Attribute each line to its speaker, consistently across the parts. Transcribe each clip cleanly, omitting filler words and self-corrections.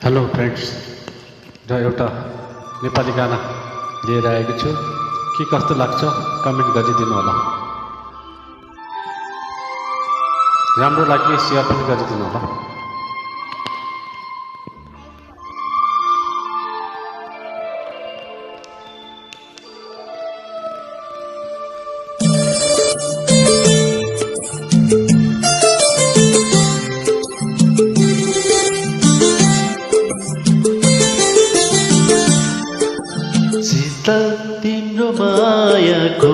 Speaker 1: Hello friends, र एउटा नेपाली गाना लिएर आएको छु। के कस्तो लाग्छ कमेन्ट गरिदिनु होला। राम्रो लाग्यो सेयर पनि गरिदिनु होला।
Speaker 2: शीतल तिम्रो मायाको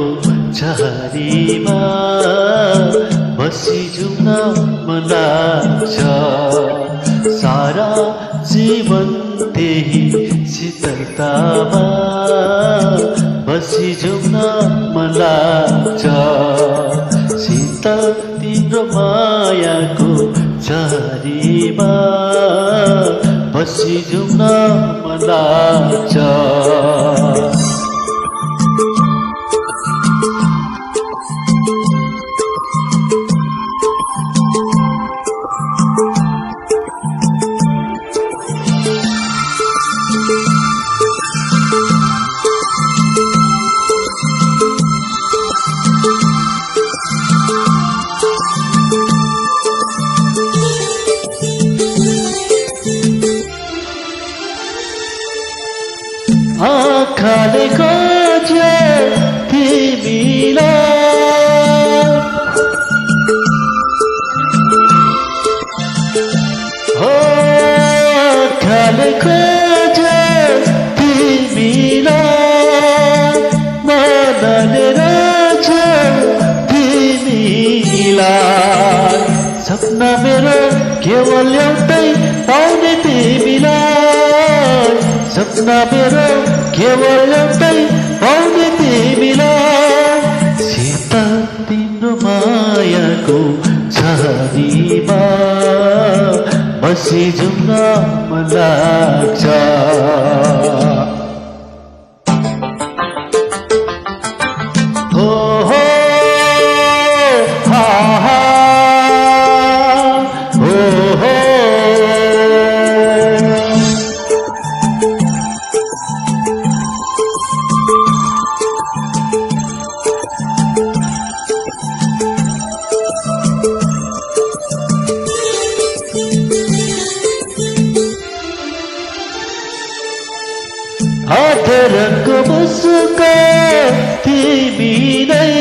Speaker 2: छहारीमा बसिजुन मन लाग्छ। सारा जीवन त्यही शीतलतामा बसिजुन मन लाग्छ। शीतल तिम्रो मायाको छहारीमा बसिजुन मन लाग्छ। आँखाले खोजे तिमीलाई, हो आँखाले खोजे तिमीलाई, मनले रोज्छ तिमीलाई। सपना मेरो केवल एउटै पाउने तिमीलाई, सपना मेरो केवल एउटै पाउने तिमीलाई। शीतल तिम्रो मायाको छहारीमा बसिजुन मन लाग्छ। हो हो हा हा हो हो आदरको मुस्कान तिमी नै,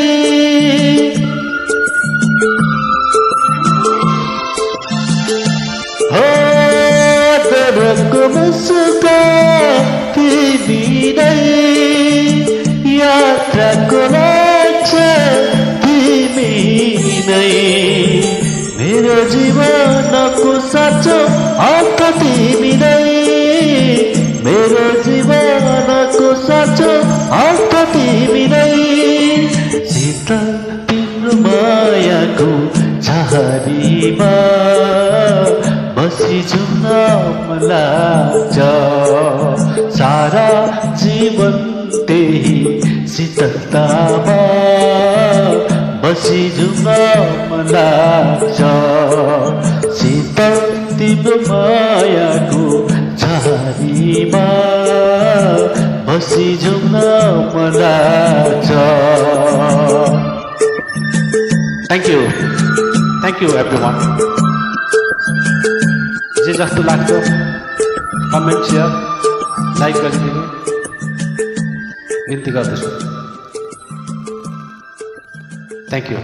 Speaker 2: आदरको मुस्कान तिमी नै। यात्राको लक्ष्य तिमी नै, मेरो जीवनको साँचो अर्थ तिमी नै, मेरो जीवनको साँचो अर्थ तिमी नै। शीतल तिम्रो मायाको छहारीमा बसिजुन मन लाग्छ। सारा जीवन त्यही शीतलतामा बसिजुन मन लाग्छ। शीतल तिम्रो मायाको छहारीमा बसिजुन मन लाग्छ।
Speaker 1: Thank you everyone. जे जस्तो लाग्छ कमेन्ट सेयर लाइक गरिदिनु बिन्ती गर्दछु। Thank you.